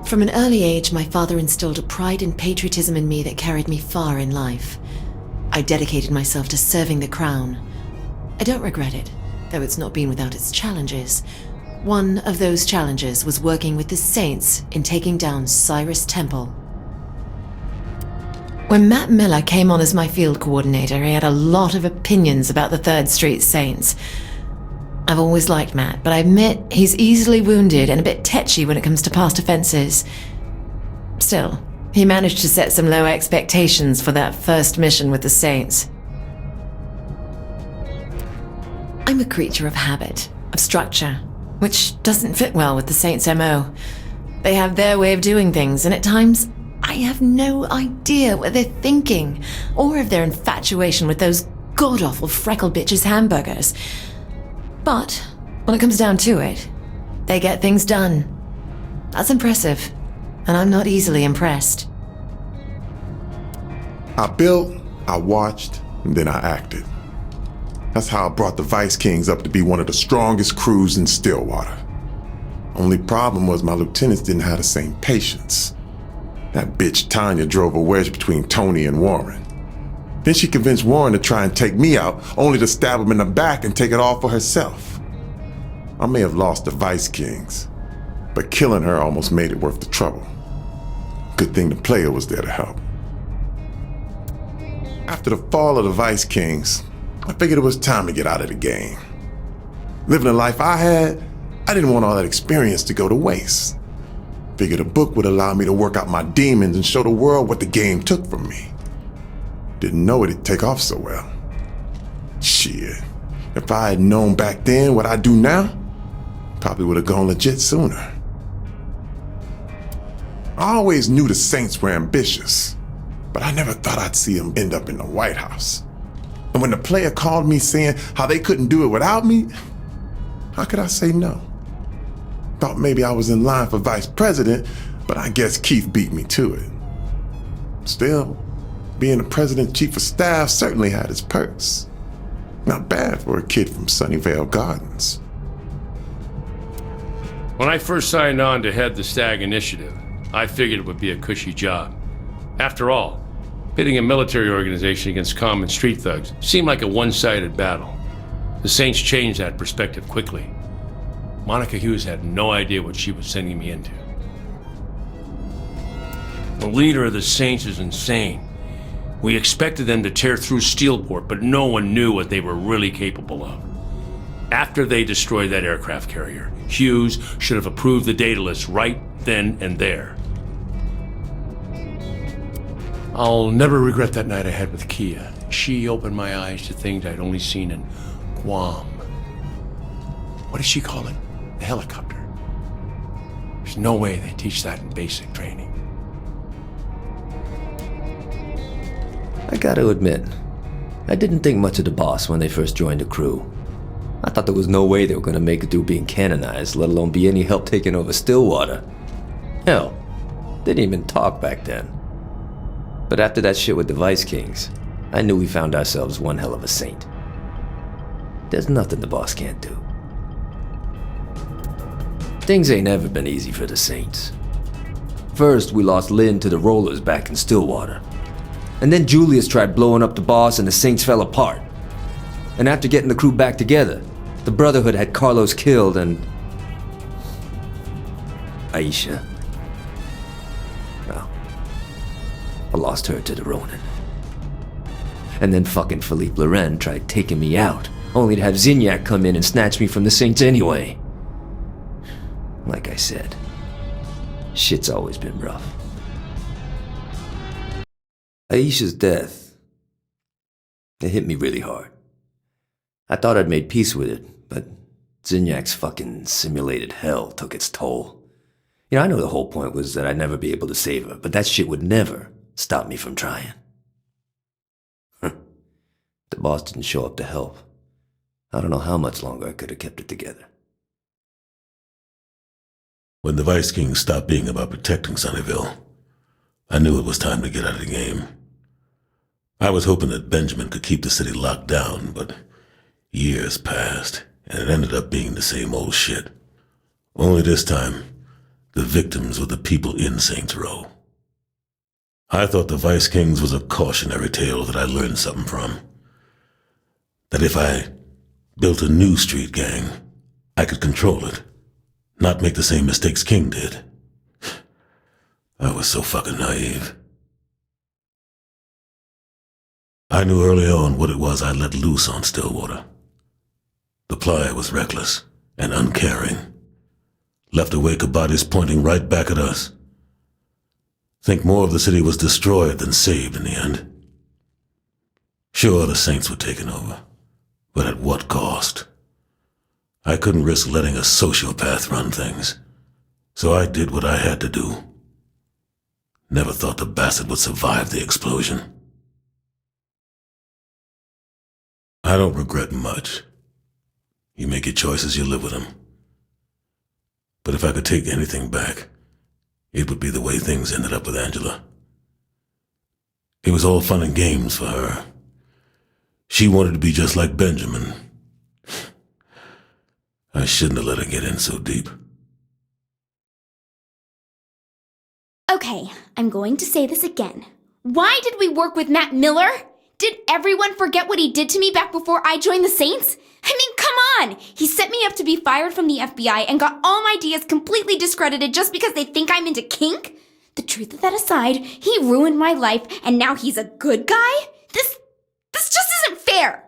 From an early age, my father instilled a pride and patriotism in me that carried me far in life. I dedicated myself to serving the crown. I don't regret it, though it's not been without its challenges. One of those challenges was working with the Saints in taking down Cyrus Temple. When Matt Miller came on as my field coordinator, he had a lot of opinions about the 3rd Street Saints. I've always liked Matt, but I admit he's easily wounded and a bit tetchy when it comes to past offenses. Still, he managed to set some low expectations for that first mission with the Saints. I'm a creature of habit, of structure, which doesn't fit well with the Saints' MO. They have their way of doing things, and at times, I have no idea what they're thinking, or of their infatuation with those god-awful freckled bitches' hamburgers. But when it comes down to it, they get things done. That's impressive, and I'm not easily impressed. I built, I watched, and then I acted. That's how I brought the Vice Kings up to be one of the strongest crews in Stillwater. Only problem was my lieutenants didn't have the same patience. That bitch Tanya drove a wedge between Tony and Warren. Then she convinced Warren to try and take me out, only to stab him in the back and take it all for herself. I may have lost the Vice Kings, but killing her almost made it worth the trouble. Good thing the player was there to help. After the fall of the Vice Kings, I figured it was time to get out of the game. Living the life I had, I didn't want all that experience to go to waste. Figured a book would allow me to work out my demons and show the world what the game took from me. Didn't know it'd take off so well. Shit, if I had known back then what I do now, probably would have gone legit sooner. I always knew the Saints were ambitious, but I never thought I'd see them end up in the White House. And when the player called me saying how they couldn't do it without me, how could I say no? Thought maybe I was in line for vice president, but I guess Keith beat me to it. Still, being the president's chief of staff certainly had its perks. Not bad for a kid from Sunnyvale Gardens. When I first signed on to head the Stag Initiative, I figured it would be a cushy job. After all, pitting a military organization against common street thugs seemed like a one-sided battle. The Saints changed that perspective quickly. Monica Hughes had no idea what she was sending me into. The leader of the Saints is insane. We expected them to tear through Steelport, but no one knew what they were really capable of. After they destroyed that aircraft carrier, Hughes should have approved the data list right then and there. I'll never regret that night I had with Kia. She opened my eyes to things I'd only seen in Guam. What does she call it? The helicopter. There's no way they teach that in basic training. I gotta admit, I didn't think much of the boss when they first joined the crew. I thought there was no way they were gonna make it through being canonized, let alone be any help taking over Stillwater. Hell, they didn't even talk back then. But after that shit with the Vice Kings, I knew we found ourselves one hell of a saint. There's nothing the boss can't do. Things ain't ever been easy for the Saints. First, we lost Lynn to the Rollers back in Stillwater. And then Julius tried blowing up the boss and the Saints fell apart. And after getting the crew back together, the Brotherhood had Carlos killed and... Aisha. Well, I lost her to the Ronin. And then fucking Philippe Loren tried taking me out, only to have Zinyak come in and snatch me from the Saints anyway. Like I said, shit's always been rough. Aisha's death, it hit me really hard. I thought I'd made peace with it, but Zinyak's fucking simulated hell took its toll. You know, I know the whole point was that I'd never be able to save her, but that shit would never stop me from trying. The boss didn't show up to help. I don't know how much longer I could have kept it together. When the Vice Kings stopped being about protecting Sunnyvale, I knew it was time to get out of the game. I was hoping that Benjamin could keep the city locked down, but years passed, and it ended up being the same old shit. Only this time, The victims were the people in Saints Row. I thought the Vice Kings was a cautionary tale that I learned something from. That if I built a new street gang, I could control it, not make the same mistakes King did. I was so fucking naive. I knew early on what it was I let loose on Stillwater. The Playa was reckless and uncaring. Left a wake of bodies pointing right back at us. Think more of the city was destroyed than saved in the end. Sure, the Saints were taken over, but at what cost? I couldn't risk letting a sociopath run things, so I did what I had to do. Never thought the bastard would survive the explosion. I don't regret much. You make your choices, you live with them. But if I could take anything back, it would be the way things ended up with Angela. It was all fun and games for her. She wanted to be just like Benjamin. I shouldn't have let her get in so deep. Okay, I'm going to say this again. Why did we work with Matt Miller? Did everyone forget what he did to me back before I joined the Saints? I mean, come on! He set me up to be fired from the FBI and got all my ideas completely discredited just because they think I'm into kink? The truth of that aside, he ruined my life and now he's a good guy? This just isn't fair!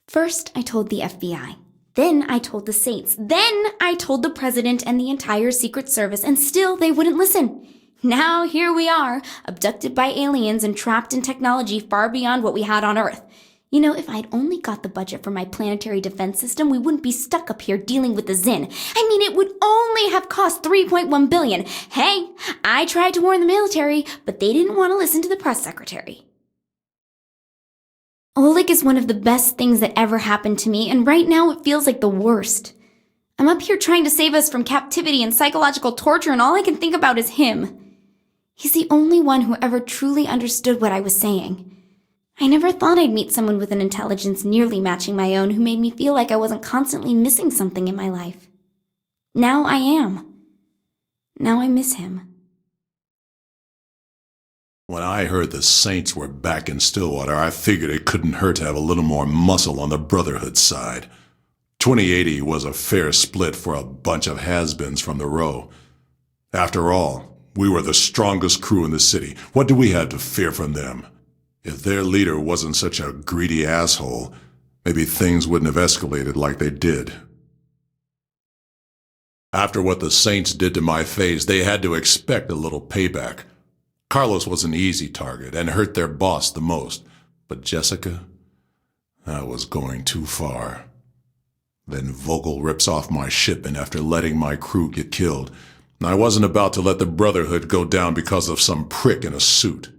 First, I told the FBI. Then I told the Saints. Then I told the President and the entire Secret Service, and still they wouldn't listen. Now here we are, abducted by aliens and trapped in technology far beyond what we had on Earth. You know, if I'd only got the budget for my planetary defense system, we wouldn't be stuck up here dealing with the Zin. I mean, it would only have cost $3.1 billion. Hey, I tried to warn the military, but they didn't want to listen to the press secretary. Oleg is one of the best things that ever happened to me, and right now it feels like the worst. I'm up here trying to save us from captivity and psychological torture, and all I can think about is him. He's the only one who ever truly understood what I was saying. I never thought I'd meet someone with an intelligence nearly matching my own who made me feel like I wasn't constantly missing something in my life. Now I am. Now I miss him. When I heard the Saints were back in Stillwater, I figured it couldn't hurt to have a little more muscle on the Brotherhood side. 2080 was a fair split for a bunch of has-beens from the row. After all, we were the strongest crew in the city. What do we have to fear from them? If their leader wasn't such a greedy asshole, maybe things wouldn't have escalated like they did. After what the Saints did to my face, they had to expect a little payback. Carlos was an easy target and hurt their boss the most. But Jessica? That was going too far. Then Vogel rips off my shipment after letting my crew get killed. I wasn't about to let the Brotherhood go down because of some prick in a suit.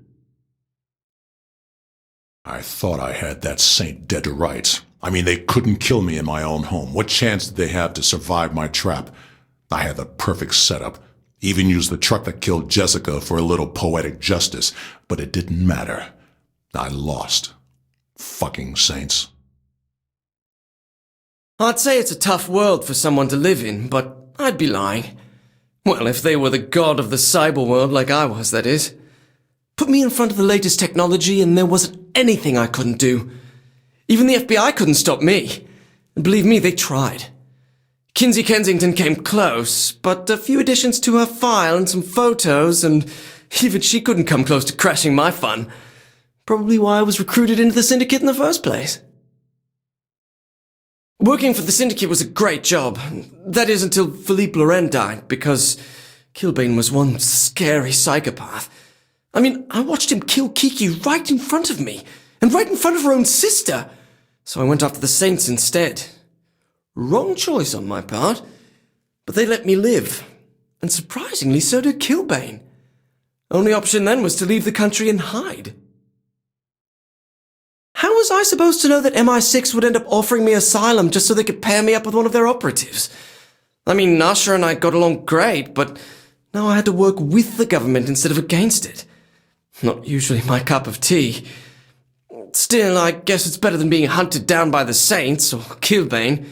I thought I had that saint dead to rights. I mean, they couldn't kill me in my own home. What chance did they have to survive my trap? I had the perfect setup. Even used the truck that killed Jessica for a little poetic justice. But it didn't matter. I lost. Fucking Saints. I'd say it's a tough world for someone to live in, but I'd be lying. Well, if they were the god of the cyber world like I was, that is. Put me in front of the latest technology and there wasn't anything I couldn't do. Even the FBI couldn't stop me. And believe me, they tried. Kinsey Kensington came close, but a few additions to her file and some photos, and even she couldn't come close to crashing my fun. Probably why I was recruited into the Syndicate in the first place. Working for the Syndicate was a great job. That is until Philippe Loren died, because Kilbane was one scary psychopath. I mean, I watched him kill Kiki right in front of me, and right in front of her own sister. So I went after the Saints instead. Wrong choice on my part, but they let me live. And surprisingly, so did Kilbane. Only option then was to leave the country and hide. How was I supposed to know that MI6 would end up offering me asylum just so they could pair me up with one of their operatives? I mean, Nasha and I got along great, but now I had to work with the government instead of against it. Not usually my cup of tea. Still, I guess it's better than being hunted down by the Saints or Kilbane.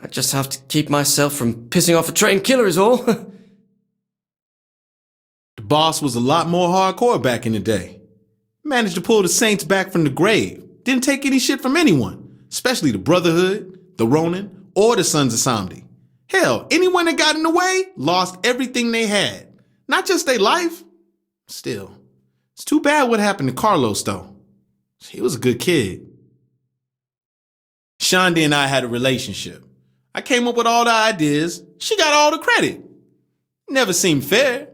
I just have to keep myself from pissing off a trained killer is all. The boss was a lot more hardcore back in the day. Managed to pull the Saints back from the grave. Didn't take any shit from anyone, especially the Brotherhood, the Ronin, or the Sons of Samdi. Hell, anyone that got in the way lost everything they had. Not just their life. Still, it's too bad what happened to Carlos, though. He was a good kid. Shonda and I had a relationship. I came up with all the ideas. She got all the credit. Never seemed fair.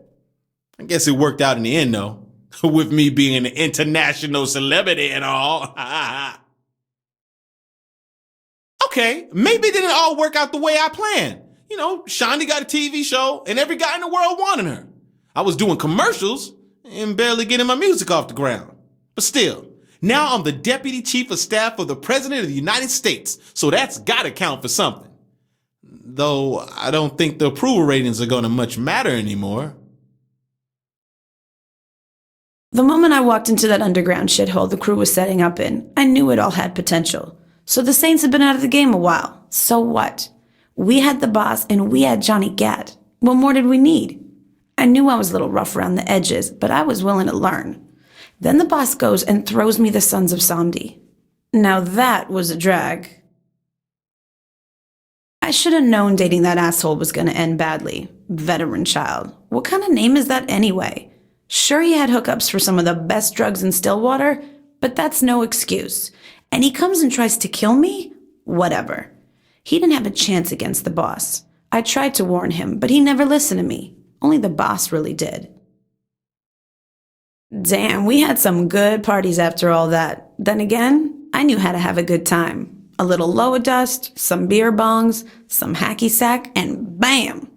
I guess it worked out in the end, though. With me being an international celebrity and all. Okay, maybe it didn't all work out the way I planned. You know, Shonda got a TV show and every guy in the world wanted her. I was doing commercials and barely getting my music off the ground. But still, now I'm the Deputy Chief of Staff of the President of the United States, so that's gotta count for something. Though I don't think the approval ratings are gonna much matter anymore. The moment I walked into that underground shithole the crew was setting up in, I knew it all had potential. So the Saints had been out of the game a while. So what? We had the boss and we had Johnny Gat. What more did we need? I knew I was a little rough around the edges, but I was willing to learn. Then the boss goes and throws me the Sons of Samdi. Now that was a drag. I should have known dating that asshole was going to end badly. Veteran child. What kind of name is that anyway? Sure, he had hookups for some of the best drugs in Stillwater, but that's no excuse. And he comes and tries to kill me? Whatever. He didn't have a chance against the boss. I tried to warn him, but he never listened to me. Only the boss really did. Damn, we had some good parties after all that. Then again, I knew how to have a good time. A little Loadust, some beer bongs, some hacky sack, and bam!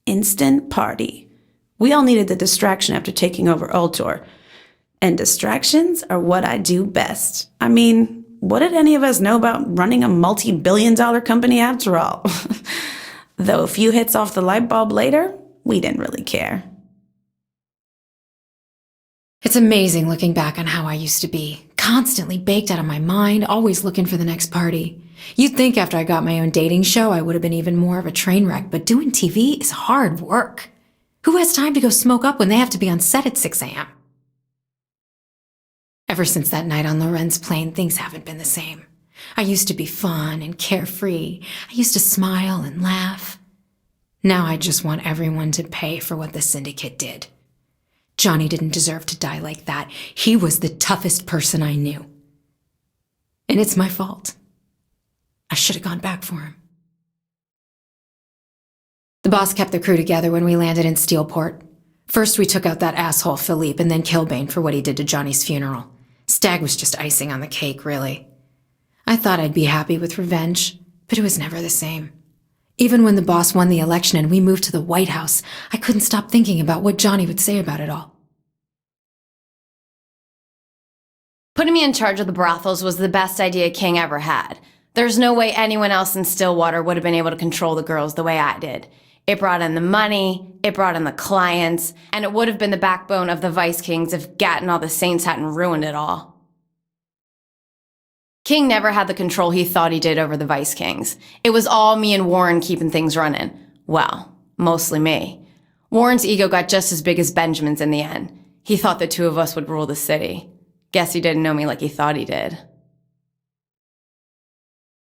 Instant party. We all needed the distraction after taking over Ultor. And distractions are what I do best. I mean, what did any of us know about running a multi-billion-dollar company after all? Though a few hits off the light bulb later, we didn't really care. It's amazing looking back on how I used to be. Constantly baked out of my mind, always looking for the next party. You'd think after I got my own dating show, I would have been even more of a train wreck, but doing TV is hard work. Who has time to go smoke up when they have to be on set at 6 a.m.? Ever since that night on Loren's plane, things haven't been the same. I used to be fun and carefree. I used to smile and laugh. Now I just want everyone to pay for what the syndicate did. Johnny didn't deserve to die like that. He was the toughest person I knew. And it's my fault. I should have gone back for him. The boss kept the crew together when we landed in Steelport. First, we took out that asshole Philippe and then Kilbane for what he did to Johnny's funeral. Stag was just icing on the cake, really. I thought I'd be happy with revenge, but it was never the same. Even when the boss won the election and we moved to the White House, I couldn't stop thinking about what Johnny would say about it all. Putting me in charge of the brothels was the best idea King ever had. There's no way anyone else in Stillwater would have been able to control the girls the way I did. It brought in the money, it brought in the clients, and it would have been the backbone of the Vice Kings if Gat and all the Saints hadn't ruined it all. King never had the control he thought he did over the Vice Kings. It was all me and Warren keeping things running. Well, mostly me. Warren's ego got just as big as Benjamin's in the end. He thought the two of us would rule the city. Guess he didn't know me like he thought he did.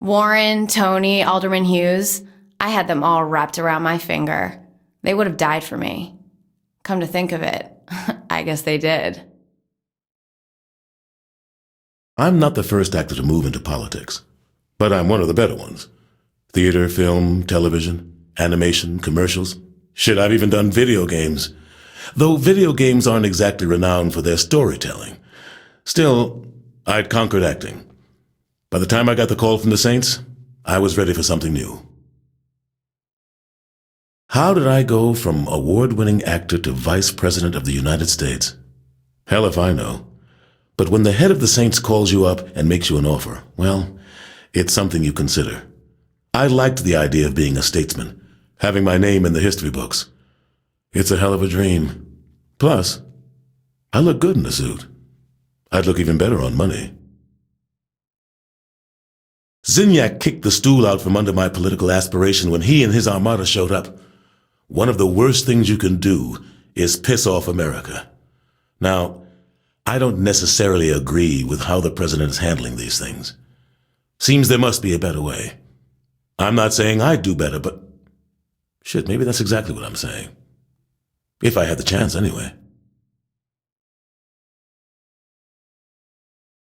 Warren, Tony, Alderman Hughes, I had them all wrapped around my finger. They would have died for me. Come to think of it, I guess they did. I'm not the first actor to move into politics, but I'm one of the better ones. Theater, film, television, animation, commercials. Shit, I've even done video games. Though video games aren't exactly renowned for their storytelling. Still, I'd conquered acting. By the time I got the call from the Saints, I was ready for something new. How did I go from award-winning actor to Vice President of the United States? Hell if I know. But when the head of the Saints calls you up and makes you an offer, well, it's something you consider. I liked the idea of being a statesman, having my name in the history books. It's a hell of a dream. Plus, I look good in a suit. I'd look even better on money. Zinyak kicked the stool out from under my political aspiration when he and his armada showed up. One of the worst things you can do is piss off America. Now, I don't necessarily agree with how the president is handling these things. Seems there must be a better way. I'm not saying I'd do better, but shit, maybe that's exactly what I'm saying. If I had the chance, anyway.